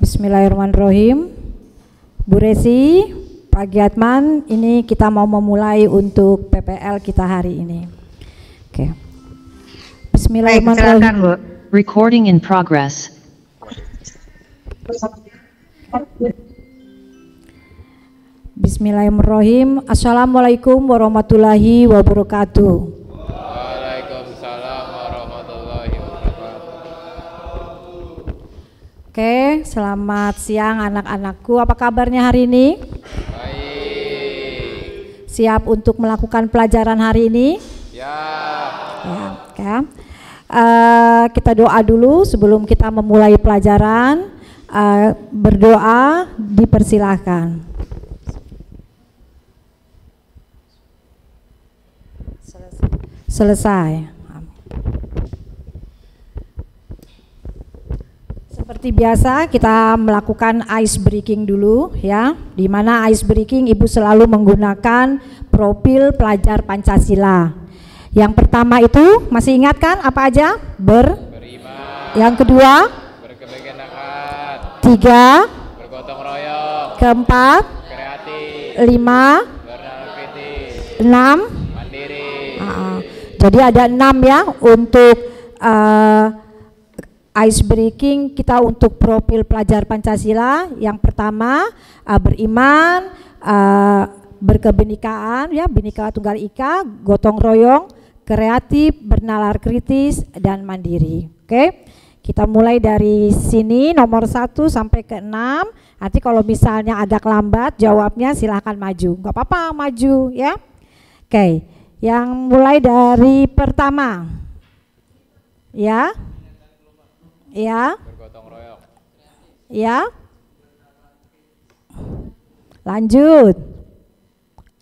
Bismillahirrahmanirrahim. Bu Resi, Pak Giatman, ini kita mau memulai untuk PPL kita hari ini. Oke. Bismillahirrahmanirrahim. Silakan, Bu. Recording in progress. Bismillahirrahmanirrahim. Assalamualaikum warahmatullahi wabarakatuh. Waalaikumsalam warahmatullahi wabarakatuh. Oke, selamat siang anak-anakku. Apa kabarnya hari ini? Baik. Siap untuk melakukan pelajaran hari ini? Ya. Ya, oke. Kita doa dulu sebelum kita memulai pelajaran. Berdoa dipersilahkan. Selesai. Seperti biasa kita melakukan ice breaking dulu ya. Di mana ice breaking Ibu selalu menggunakan profil pelajar Pancasila. Yang pertama itu masih ingat kan apa aja? Beriman. Yang kedua? Berkebajikan. Tiga? Bergotong royong. Keempat? Kreatif. Lima? Bernalar kritis. Enam? Mandiri. Jadi ada 6 ya untuk ice breaking kita untuk profil pelajar Pancasila. Yang pertama beriman, berkebinekaan ya, Bhinneka Tunggal Ika, gotong royong, kreatif, bernalar kritis dan mandiri. Oke. Kita mulai dari sini nomor 1 sampai ke 6. Nanti kalau misalnya agak lambat jawabnya silahkan maju. Gak apa-apa maju ya. Oke. Yang mulai dari pertama, ya, ya, Bergotong royong. ya, lanjut.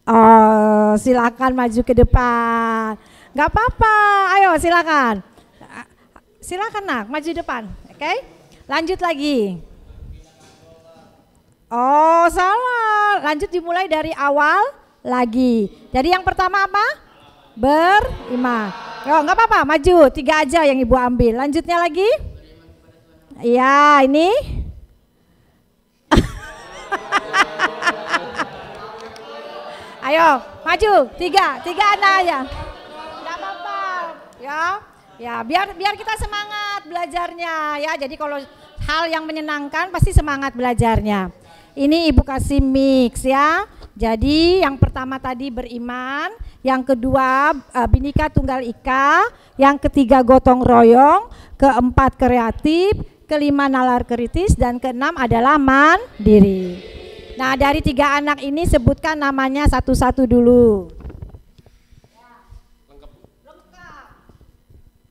Oh, silakan maju ke depan. Nggak apa-apa, ayo silakan. Silakan nak, maju depan, oke? Lanjut lagi. Oh, salah. Lanjut dimulai dari awal lagi. Jadi yang pertama apa? Beriman. Oh, nggak apa-apa, maju. 3 aja yang Ibu ambil. Lanjutnya lagi. Ya, ini. Ayo, maju. 3 anak aja. Nggak apa-apa. Ya, biar kita semangat belajarnya ya. Jadi kalau hal yang menyenangkan pasti semangat belajarnya. Ini Ibu kasih mix ya. Jadi yang pertama tadi beriman, yang kedua Bhinneka Tunggal Ika, yang ketiga gotong royong, keempat kreatif, kelima nalar kritis, dan keenam adalah mandiri. Nah dari 3 anak ini sebutkan namanya satu-satu dulu. Lengkap.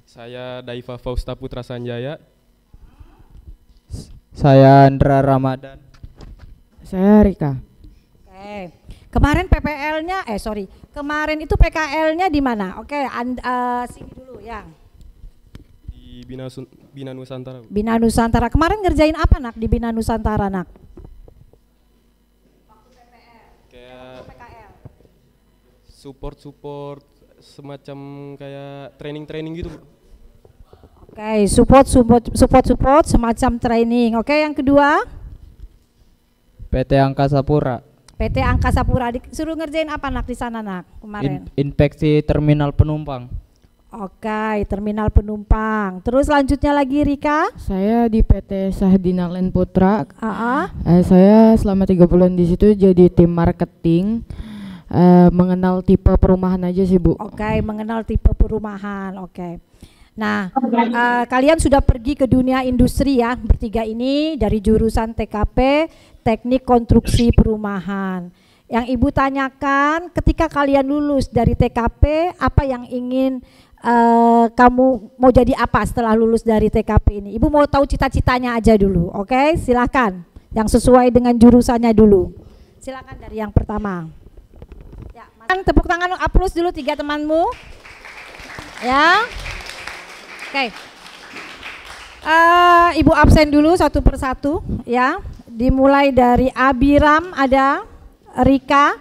Saya Daiva Fausta Putra Sanjaya. Saya Andra Ramadan. Saya Rika. Oke. Kemarin PPL-nya, kemarin itu PKL-nya di mana? Oke, sini dulu ya. Di Bina Nusantara. Bina Nusantara. Kemarin ngerjain apa nak di Bina Nusantara nak? Waktu PPL. Kayak PKL. support semacam kayak training gitu. Oke, support semacam training. Oke, yang kedua PT Angkasa Pura. PT Angkasa Pura. Disuruh ngerjain apa nak di sana nak kemarin? Inspeksi terminal penumpang. Oke, terminal penumpang. Terus lanjutnya lagi Rika. Saya di PT Sahdina Land Putra. Saya selama 3 bulan di situ jadi tim marketing. Mengenal tipe perumahan aja sih Bu. Oke, mengenal tipe perumahan. Oke. Nah, kalian sudah pergi ke dunia industri ya, bertiga ini dari jurusan TKP, Teknik Konstruksi Perumahan. Yang Ibu tanyakan, ketika kalian lulus dari TKP, apa yang ingin kamu mau jadi apa setelah lulus dari TKP ini? Ibu mau tahu cita-citanya aja dulu, oke? Silakan, yang sesuai dengan jurusannya dulu. Silakan dari yang pertama. Ya, tepuk tangan, aplaus dulu 3 temanmu. Ya. Oke, Ibu absen dulu satu persatu ya. Dimulai dari Abiram ada, Rika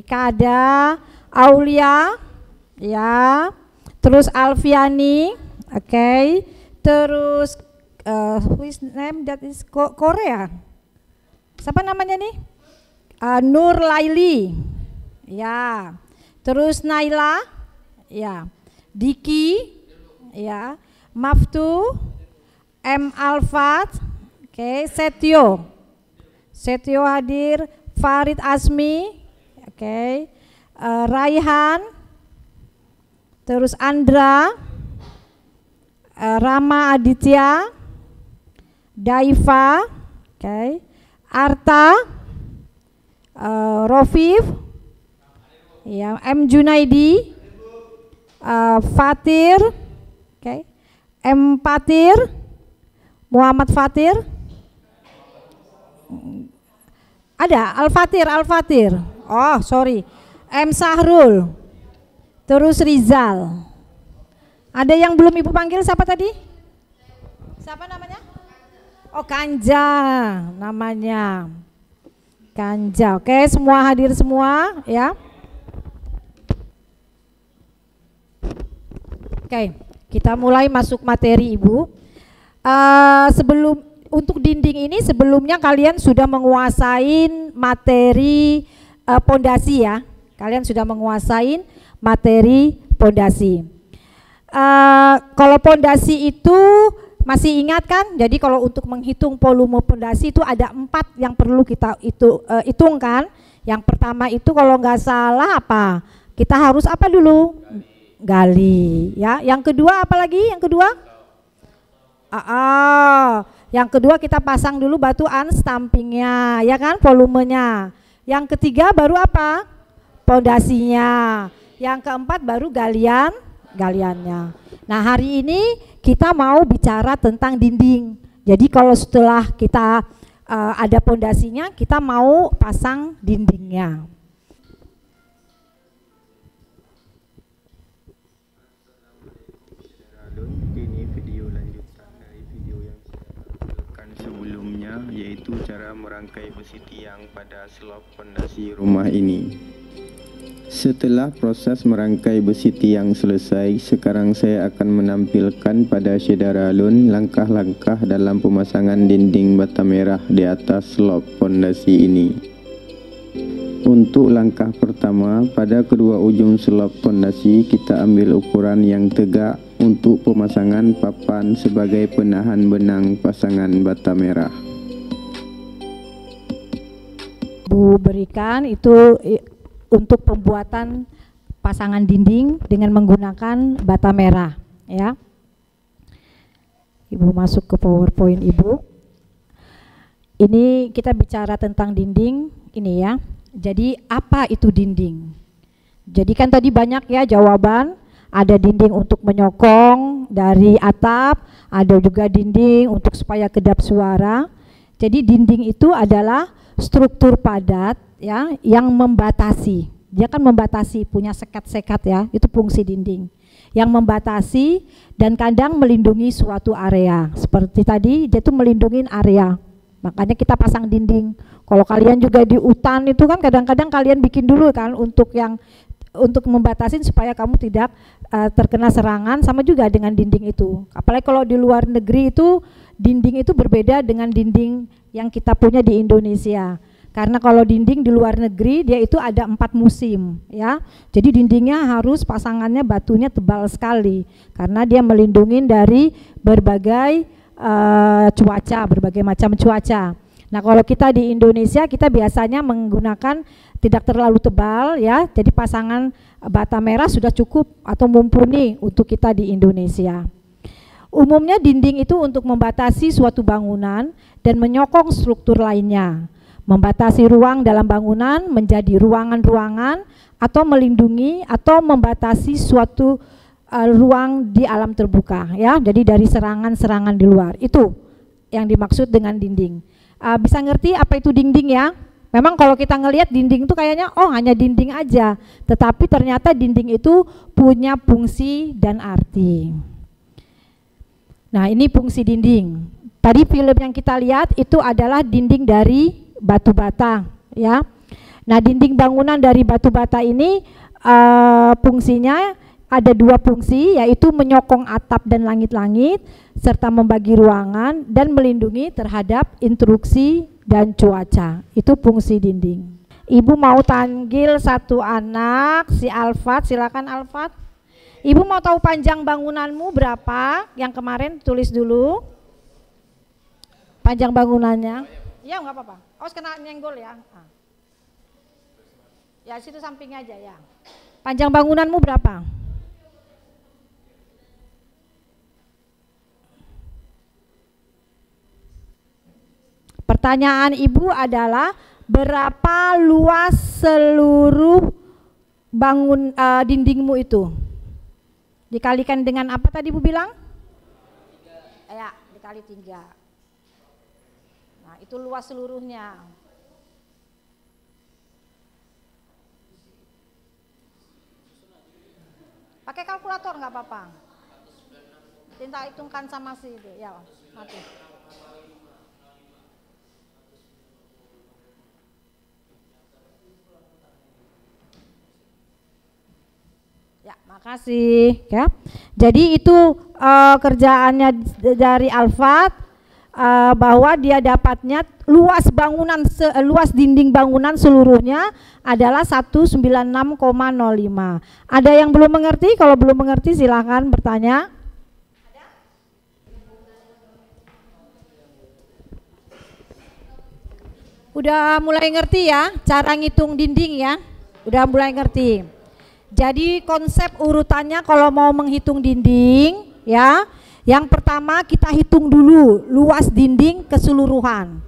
ada, Aulia ya, terus Alfiani, oke, terus who is name that is Korea. Siapa namanya nih? Nur Laili. Ya. Terus Naila. Ya. Diki. Ya. Maftu. M Alfat. Oke, Setio. Setio hadir. Farid Asmi. Oke. Raihan. Terus Andra. Rama Aditya. Daifa. Oke. Arta. Rofif. Ya, M Junaidi. Fatir. Oke. M Fatir. Muhammad Fatir. Ada Al-Fatir. Oh, sorry. M Sahrul. Terus Rizal. Ada yang belum Ibu panggil siapa tadi? Siapa namanya? Oh, Kanja namanya. Kanja. Oke, semua hadir semua ya. Oke, kita mulai masuk materi Ibu. Sebelum untuk dinding ini sebelumnya kalian sudah menguasain materi pondasi ya. Kalian sudah menguasain materi pondasi. Kalau pondasi itu masih ingat kan? Jadi kalau untuk menghitung volume pondasi itu ada 4 yang perlu kita hitungkan. Yang pertama itu kalau nggak salah apa? Kita harus apa dulu? Gali. Ya. Yang kedua apa lagi? Yang kedua? Yang kedua kita pasang dulu batu unstampingnya, ya kan? Volumenya. Yang ketiga baru apa? Pondasinya. Yang keempat baru galiannya. Nah, hari ini kita mau bicara tentang dinding. Jadi kalau setelah kita ada pondasinya, kita mau pasang dindingnya. Ini video lanjutan dari video yang saya tampilkan sebelumnya, yaitu cara merangkai besi tiang pada slab pondasi rumah ini. Setelah proses merangkai besi tiang selesai, sekarang saya akan menampilkan pada saudara Lun langkah-langkah dalam pemasangan dinding bata merah di atas slab pondasi ini. Untuk langkah pertama, pada kedua ujung slab pondasi kita ambil ukuran yang tegak untuk pemasangan papan sebagai penahan benang pasangan bata merah. Bu berikan itu untuk pembuatan pasangan dinding dengan menggunakan bata merah ya. Ibu masuk ke PowerPoint Ibu. Ini kita bicara tentang dinding ini ya. Jadi apa itu dinding? Jadi kan tadi banyak ya jawaban. Ada dinding untuk menyokong dari atap, ada juga dinding untuk supaya kedap suara. Jadi dinding itu adalah struktur padat ya yang membatasi. Dia kan membatasi, punya sekat-sekat ya, itu fungsi dinding. Yang membatasi dan kadang melindungi suatu area. Seperti tadi dia tuh melindungi area. Makanya kita pasang dinding. Kalau kalian juga di hutan itu kan kadang-kadang kalian bikin dulu kan untuk membatasi supaya kamu tidak terkena serangan, sama juga dengan dinding itu. Apalagi kalau di luar negeri itu dinding itu berbeda dengan dinding yang kita punya di Indonesia. Karena kalau dinding di luar negeri dia itu ada 4 musim ya. Jadi dindingnya harus pasangannya batunya tebal sekali karena dia melindungi dari berbagai cuaca, berbagai macam cuaca. Nah, kalau kita di Indonesia kita biasanya menggunakan tidak terlalu tebal ya. Jadi pasangan bata merah sudah cukup atau mumpuni untuk kita di Indonesia. Umumnya dinding itu untuk membatasi suatu bangunan dan menyokong struktur lainnya. Membatasi ruang dalam bangunan menjadi ruangan-ruangan atau melindungi atau membatasi suatu ruang di alam terbuka ya. Jadi dari serangan-serangan di luar. Itu yang dimaksud dengan dinding. Bisa ngerti apa itu dinding ya? Memang kalau kita ngelihat dinding itu kayaknya oh hanya dinding aja, tetapi ternyata dinding itu punya fungsi dan arti. Nah, ini fungsi dinding. Tadi film yang kita lihat itu adalah dinding dari batu bata ya. Nah, dinding bangunan dari batu bata ini fungsinya ada dua fungsi, yaitu menyokong atap dan langit-langit serta membagi ruangan dan melindungi terhadap intruksi dan cuaca. Itu fungsi dinding. Ibu mau panggil satu anak, si Alfat, silakan Alfat. Ibu mau tahu panjang bangunanmu berapa? Yang kemarin tulis dulu. Panjang bangunannya. Ya nggak apa-apa. Awas kena nyenggol ya. Ya situ samping aja ya. Panjang bangunanmu berapa? Pertanyaan ibu adalah berapa luas seluruh dindingmu itu? Dikalikan dengan apa tadi ibu bilang? Ya, dikali 3. Nah, itu luas seluruhnya. Pakai kalkulator nggak apa-apa. Tinta hitungkan sama si itu, ya, mati. Ya, makasih ya. Jadi itu kerjaannya dari Alfat, bahwa dia dapatnya luas bangunan luas dinding bangunan seluruhnya adalah 196,05. Ada yang belum mengerti? Kalau belum mengerti silakan bertanya. Udah mulai ngerti ya cara ngitung dinding ya? Udah mulai ngerti. Jadi konsep urutannya kalau mau menghitung dinding ya, yang pertama kita hitung dulu luas dinding keseluruhan.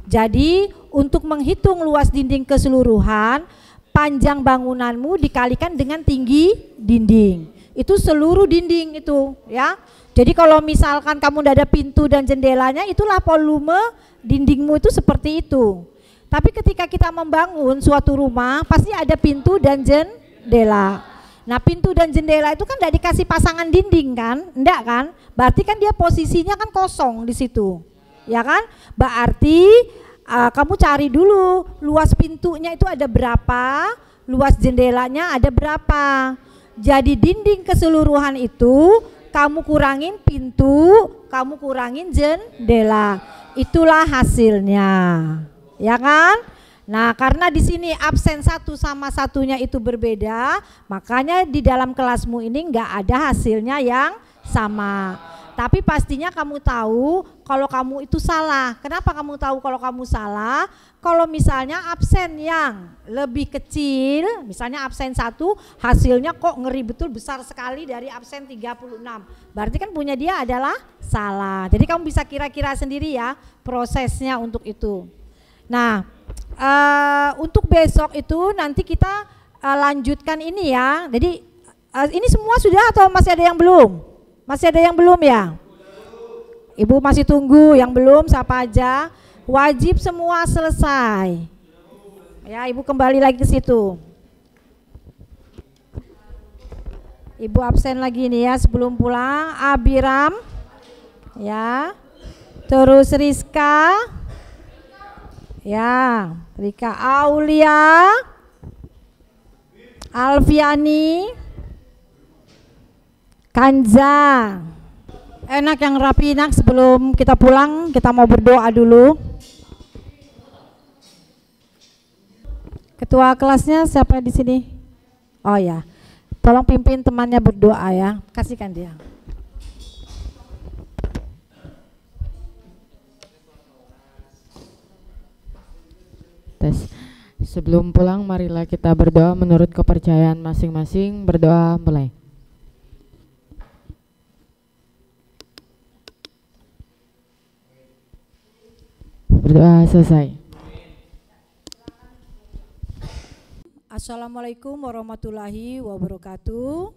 Jadi untuk menghitung luas dinding keseluruhan, panjang bangunanmu dikalikan dengan tinggi dinding. Itu seluruh dinding itu ya. Jadi kalau misalkan kamu tidak ada pintu dan jendelanya, itulah volume dindingmu itu seperti itu. Tapi ketika kita membangun suatu rumah pasti ada pintu dan jendela. Nah pintu dan jendela itu kan tidak dikasih pasangan dinding kan, enggak kan? Berarti kan dia posisinya kan kosong di situ, ya kan? Berarti kamu cari dulu luas pintunya itu ada berapa, luas jendelanya ada berapa. Jadi dinding keseluruhan itu kamu kurangin pintu, kamu kurangin jendela, itulah hasilnya, ya kan? Nah, karena di sini absen satu sama satunya itu berbeda, makanya di dalam kelasmu ini enggak ada hasilnya yang sama. Tapi pastinya kamu tahu kalau kamu itu salah. Kenapa kamu tahu kalau kamu salah? Kalau misalnya absen yang lebih kecil, misalnya absen 1, hasilnya kok ngeri betul besar sekali dari absen 36. Berarti kan punya dia adalah salah. Jadi kamu bisa kira-kira sendiri ya prosesnya untuk itu. Nah, untuk besok itu nanti kita lanjutkan ini ya. Jadi ini semua sudah atau masih ada yang belum? Masih ada yang belum ya? Ibu masih tunggu, yang belum siapa aja? Wajib semua selesai. Ya, Ibu kembali lagi ke situ. Ibu absen lagi nih ya sebelum pulang. Abiram, ya. Terus Rizka. Ya, Rika Aulia, Alfiani, Kanza. Enak yang rapi nak, sebelum kita pulang kita mau berdoa dulu. Ketua kelasnya siapa di sini? Oh ya, tolong pimpin temannya berdoa ya, kasihkan dia. Sebelum pulang marilah kita berdoa menurut kepercayaan masing-masing. Berdoa mulai. Berdoa selesai. Assalamualaikum warahmatullahi wabarakatuh.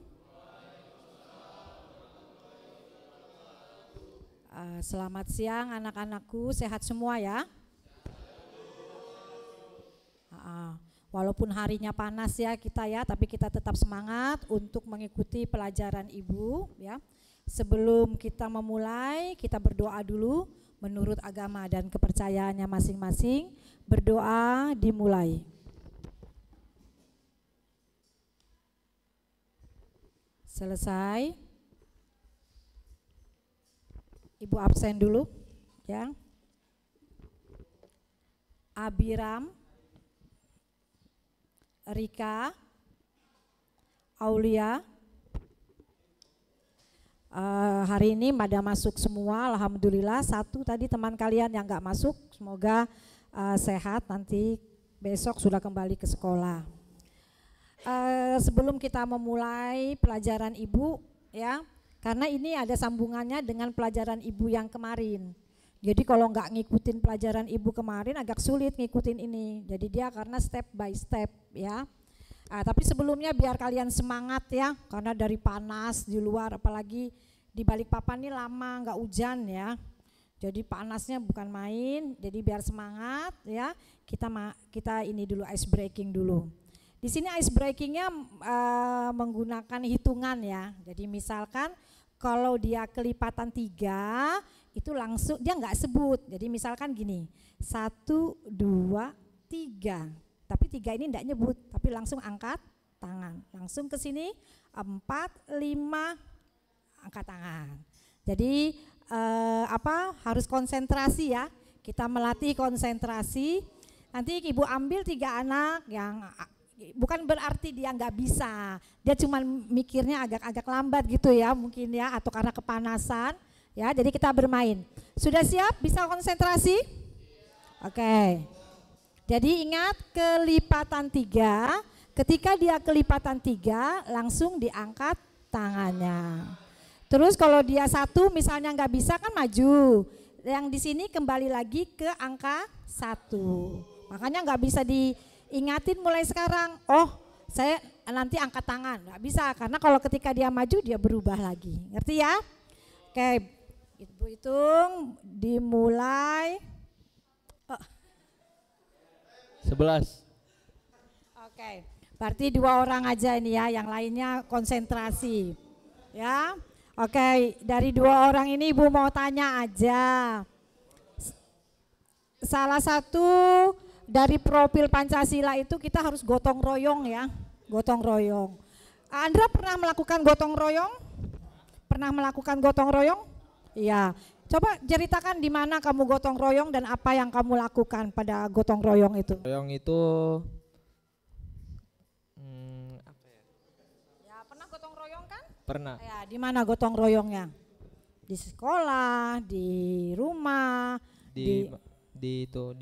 Selamat siang anak-anakku, sehat semua ya. Walaupun harinya panas ya kita ya, tapi kita tetap semangat untuk mengikuti pelajaran Ibu ya. Sebelum kita memulai, kita berdoa dulu menurut agama dan kepercayaannya masing-masing. Berdoa dimulai. Selesai. Ibu absen dulu, ya. Abiram, Rika, Aulia. Hari ini pada masuk semua, alhamdulillah. Satu tadi teman kalian yang nggak masuk, semoga sehat, nanti besok sudah kembali ke sekolah. Sebelum kita memulai pelajaran ibu, ya, karena ini ada sambungannya dengan pelajaran ibu yang kemarin. Jadi kalau nggak ngikutin pelajaran ibu kemarin agak sulit ngikutin ini. Jadi dia karena step by step, ya. Tapi sebelumnya biar kalian semangat, ya, karena dari panas di luar, apalagi di Balikpapan ini lama nggak hujan, ya. Jadi panasnya bukan main. Jadi biar semangat, ya. Kita ini dulu ice breaking dulu. Di sini ice breakingnya menggunakan hitungan, ya. Jadi misalkan kalau dia kelipatan 3 itu langsung dia nggak sebut. Jadi misalkan gini, 1, 2, 3. Tapi 3 ini enggak nyebut, tapi langsung angkat tangan. Langsung ke sini 4, 5 angkat tangan. Jadi harus konsentrasi, ya. Kita melatih konsentrasi. Nanti ibu ambil 3 anak yang bukan berarti dia nggak bisa, dia cuma mikirnya agak lambat gitu, ya, mungkin, ya, atau karena kepanasan, ya. Jadi kita bermain. Sudah siap? Bisa konsentrasi? Oke. Jadi ingat kelipatan 3. Ketika dia kelipatan 3 langsung diangkat tangannya. Terus kalau dia 1 misalnya nggak bisa kan maju. Yang di sini kembali lagi ke angka 1. Makanya nggak bisa diingatin mulai sekarang, oh saya nanti angkat tangan, nggak bisa, karena kalau ketika dia maju dia berubah lagi, ngerti, ya? Oke, ibu hitung, dimulai. 11. Oke, berarti 2 orang aja ini, ya, yang lainnya konsentrasi, ya. Oke, dari 2 orang ini ibu mau tanya aja. Salah satu dari profil Pancasila itu kita harus gotong royong, ya, gotong royong. Andra pernah melakukan gotong royong? Pernah melakukan gotong royong? Iya. Coba ceritakan di mana kamu gotong royong dan apa yang kamu lakukan pada gotong royong itu. Royong itu apa ya? Ya, pernah gotong royong kan? Pernah. Ya, di mana gotong royongnya? Di sekolah, di rumah, di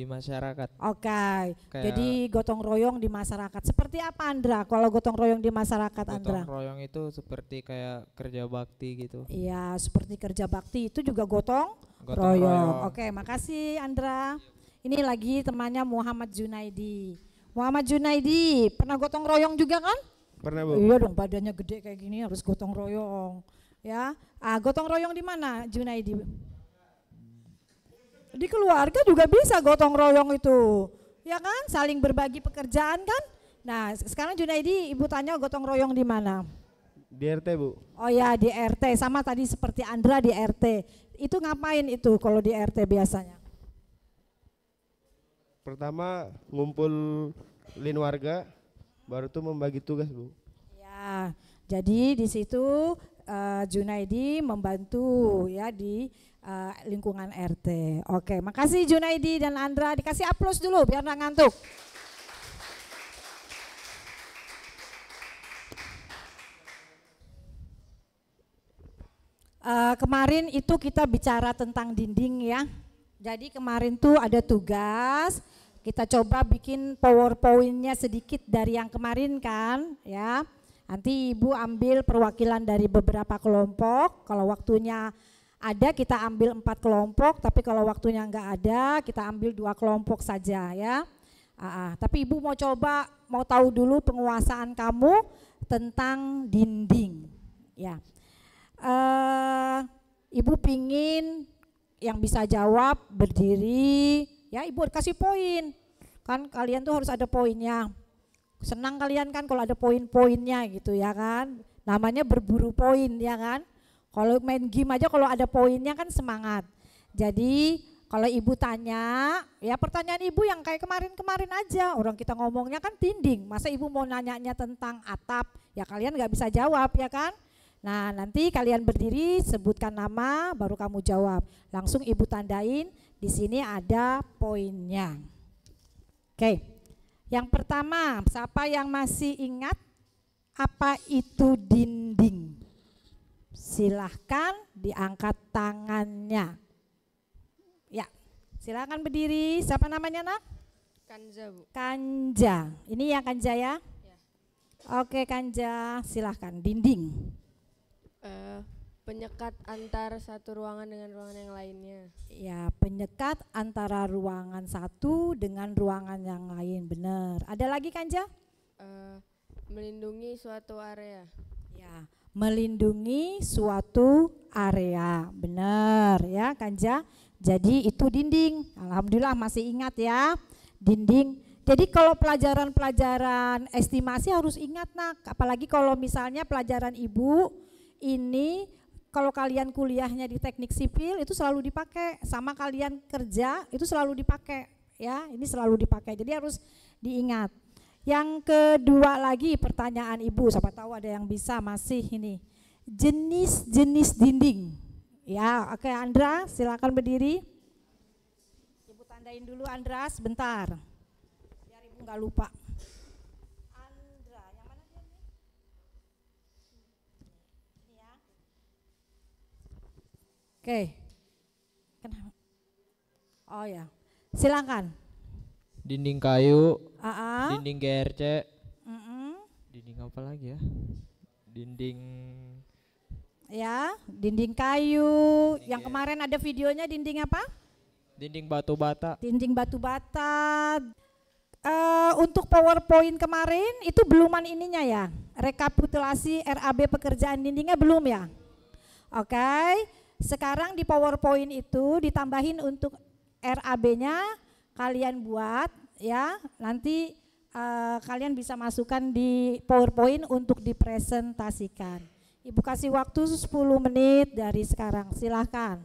masyarakat. Oke, jadi gotong royong di masyarakat. Seperti apa, Andra, kalau gotong royong di masyarakat, Andra? Gotong royong itu seperti kayak kerja bakti gitu. Iya, seperti kerja bakti itu juga gotong royong. Oke, makasih, Andra. Ini lagi temannya Muhammad Junaidi. Muhammad Junaidi, pernah gotong royong juga kan? Pernah, Bu. Iya dong, badannya gede kayak gini harus gotong royong. Ya, gotong royong di mana, Junaidi? Di keluarga juga bisa gotong royong itu, ya kan, saling berbagi pekerjaan kan. Nah sekarang Junaidi ibu tanya gotong royong di mana? Di RT, Bu. Oh ya, di RT, sama tadi seperti Andra di RT. Itu ngapain itu kalau di RT biasanya? Pertama ngumpulin warga, baru tuh membagi tugas, Bu. Ya, jadi di situ Junaidi membantu, ya, di lingkungan RT. Oke, makasih Junaidi dan Andra. Dikasih aplaus dulu biar nggak ngantuk. Kemarin itu kita bicara tentang dinding, ya. Jadi kemarin tuh ada tugas, kita coba bikin PowerPoint-nya sedikit dari yang kemarin kan, ya. Nanti ibu ambil perwakilan dari beberapa kelompok, kalau waktunya ada kita ambil 4 kelompok, tapi kalau waktunya enggak ada kita ambil 2 kelompok saja, ya. Tapi ibu mau coba, mau tahu dulu penguasaan kamu tentang dinding, ya. Ibu pingin yang bisa jawab berdiri, ya, ibu kasih poin, kan kalian tuh harus ada poinnya. Senang kalian kan kalau ada poin-poinnya gitu, ya kan, namanya berburu poin, ya kan. Kalau main game aja kalau ada poinnya kan semangat. Jadi kalau ibu tanya, ya pertanyaan ibu yang kayak kemarin-kemarin aja, orang kita ngomongnya kan dinding, masa ibu mau nanyanya tentang atap, ya kalian nggak bisa jawab, ya kan. Nah, nanti kalian berdiri, sebutkan nama, baru kamu jawab. Langsung Ibu tandain, di sini ada poinnya. Oke, yang pertama, siapa yang masih ingat apa itu dinding? Silahkan diangkat tangannya. Ya, silahkan berdiri. Siapa namanya, nak? Kanza, Bu. Kanja. Ini yang Kanja ya? Ya. Oke, Kanja, silahkan. Dinding. Penyekat antar satu ruangan dengan ruangan yang lainnya. Ya, penyekat antara ruangan satu dengan ruangan yang lain. Benar. Ada lagi, Kanja? Melindungi suatu area. Ya, melindungi suatu area. Benar ya, Kanja. Jadi itu dinding. Alhamdulillah masih ingat ya. Dinding. Jadi kalau pelajaran-pelajaran estimasi harus ingat, nak. Apalagi kalau misalnya pelajaran ibu ini, kalau kalian kuliahnya di teknik sipil itu selalu dipakai, sama kalian kerja itu selalu dipakai ya. Ini selalu dipakai. Jadi harus diingat. Yang kedua lagi pertanyaan ibu, siapa tahu ada yang bisa masih ini. Jenis-jenis dinding. Ya, oke, Andra, silakan berdiri. Ibu tandain dulu, Andra, sebentar. Biar ibu nggak lupa. Andra, yang mana dia nih? Ini ya. Oke. Kenapa? Oh ya, silakan. Dinding kayu, Aa. dinding GRC, Mm-mm. dinding apa lagi ya? Dinding Ya, dinding kayu. Yang kemarin ada videonya dinding apa? dinding batu bata. Dinding batu bata. Untuk PowerPoint kemarin itu beluman ininya ya. Rekapitulasi RAB pekerjaan dindingnya belum ya? Oke. Sekarang di PowerPoint itu ditambahin untuk RAB-nya kalian buat ya. Nanti kalian bisa masukkan di PowerPoint untuk dipresentasikan. Ibu kasih waktu 10 menit dari sekarang, silahkan.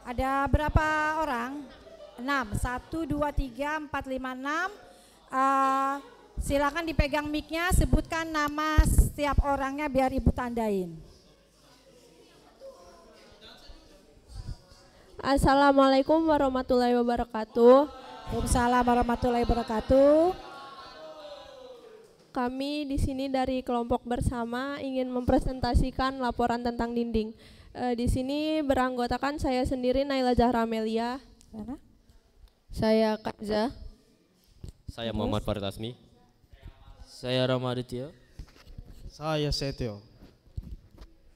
Ada berapa orang? 6, 1, 2, 3, 4, 5, 6. Silakan dipegang mic-nya, sebutkan nama setiap orangnya biar ibu tandain. Assalamualaikum warahmatullahi wabarakatuh. Waalaikumsalam warahmatullahi wabarakatuh. Kami di sini dari kelompok bersama ingin mempresentasikan laporan tentang dinding. Di sini beranggotakan saya sendiri Naila Zahra Amelia. Saya Kanza. Saya Muhammad Farid Asmi. Saya Ramaditya. Saya Setio.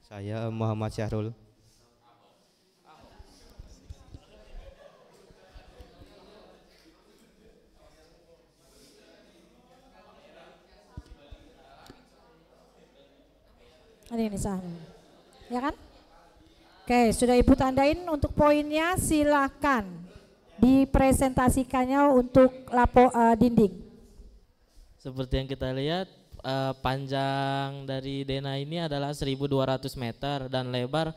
Saya Muhammad Syahrul. Ini sana. Ya kan? Oke, sudah ibu tandain untuk poinnya, silahkan dipresentasikannya untuk dinding. Seperti yang kita lihat, panjang dari Dena ini adalah 1.200 meter dan lebar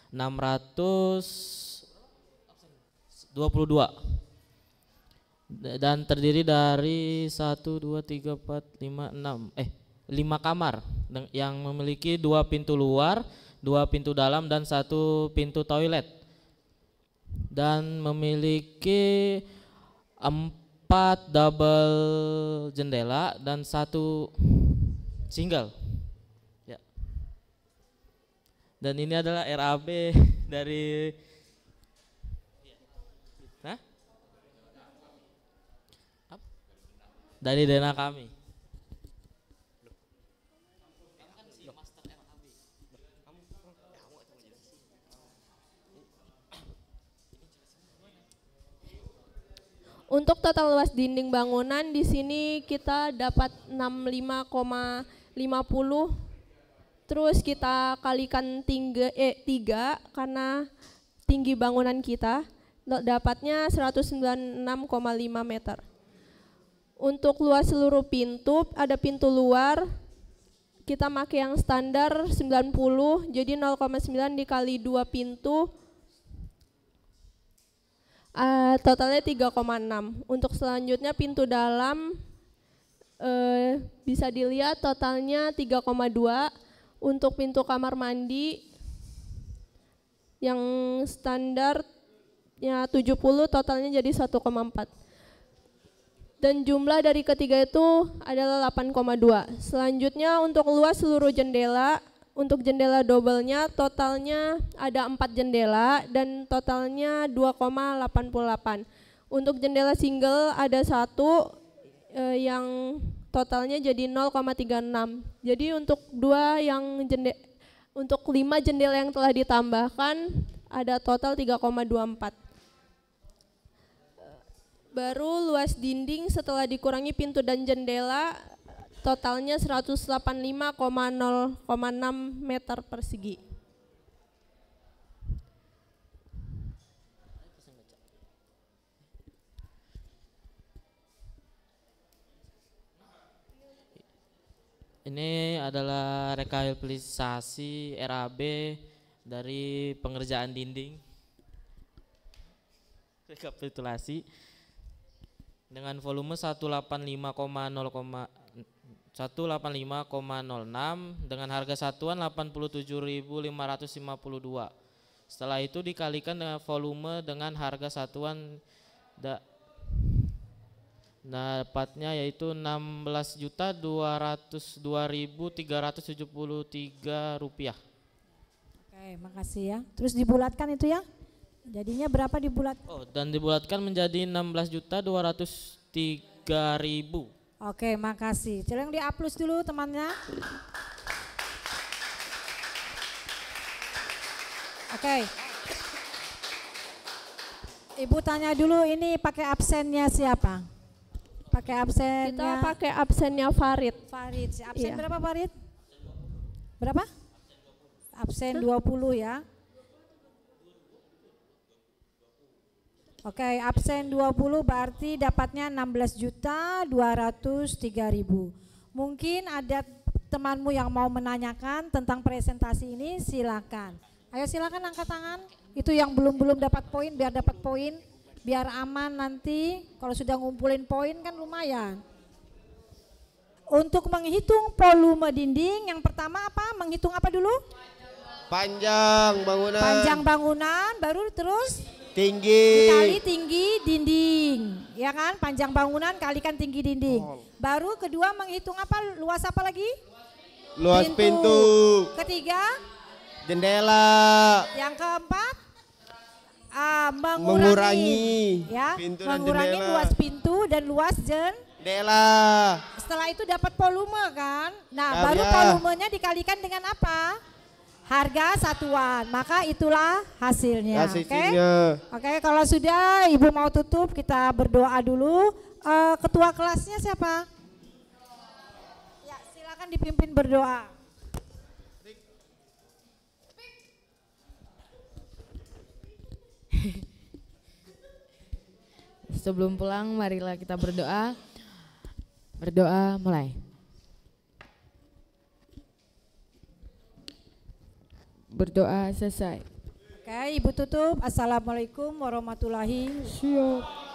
622 dan terdiri dari 1, 2, 3, 4, 5, 6 5 kamar yang memiliki 2 pintu luar, 2 pintu dalam dan 1 pintu toilet, dan memiliki 4 double jendela dan 1 single ya. Dan ini adalah RAB dari dari Dena kami. Untuk total luas dinding bangunan di sini kita dapat 65,50. Terus kita kalikan 3 karena tinggi bangunan kita dapatnya 196,5 meter. Untuk luas seluruh pintu, ada pintu luar kita pakai yang standar 90, jadi 0,9 dikali 2 pintu, totalnya 3,6. Untuk selanjutnya pintu dalam bisa dilihat totalnya 3,2. Untuk pintu kamar mandi yang standarnya 70, totalnya jadi 1,4. Dan jumlah dari ketiga itu adalah 8,2. Selanjutnya untuk luas seluruh jendela, untuk jendela double-nya totalnya ada 4 jendela dan totalnya 2,88. Untuk jendela single ada 1 yang totalnya jadi 0,36. Jadi untuk 5 jendela yang telah ditambahkan ada total 3,24. Baru luas dinding setelah dikurangi pintu dan jendela totalnya 185,0,6 meter persegi. Ini adalah rekapitulasi RAB dari pengerjaan dinding. Rekapitulasi dengan volume 185,06 dengan harga satuan 87.552. Setelah itu dikalikan dengan volume dengan harga satuan dapatnya yaitu 16.202.373 rupiah. Oke, makasih ya. Terus dibulatkan itu ya? Jadinya berapa dibulat? Oh, dan dibulatkan menjadi 16.203.000. Oke, makasih. Coba yang di-upload dulu temannya. Oke. Ibu tanya dulu ini pakai absennya siapa? Pakai absennya. Kita pakai absennya Farid. Farid. Absen Iya. berapa Farid? Berapa? Absen 20 ya. Oke, absen 20 berarti dapatnya 16.203.000. Mungkin ada temanmu yang mau menanyakan tentang presentasi ini, silakan. Ayo silakan angkat tangan. Itu yang belum dapat poin biar dapat poin, biar aman nanti kalau sudah ngumpulin poin kan lumayan. Untuk menghitung volume dinding, yang pertama apa? Menghitung apa dulu? Panjang bangunan. Panjang bangunan, baru terus tinggi. dikali tinggi dinding, ya kan? Panjang bangunan kalikan tinggi dinding. Baru kedua menghitung apa? Luas apa lagi? Luas pintu. Ketiga? Jendela. Yang keempat? Mengurangi ya, pintu dan mengurangi jendela. luas pintu dan luas Jendela. Setelah itu dapat volume kan? Nah, Ya, baru ya. volumenya dikalikan dengan apa? Harga satuan, maka itulah hasilnya. Oke, kalau sudah Ibu mau tutup, kita berdoa dulu. Ketua kelasnya siapa? Ya, silakan dipimpin berdoa. Sebelum pulang, marilah kita berdoa. Berdoa mulai. Berdoa selesai. Oke, Ibu tutup. Assalamualaikum warahmatullahi wabarakatuh.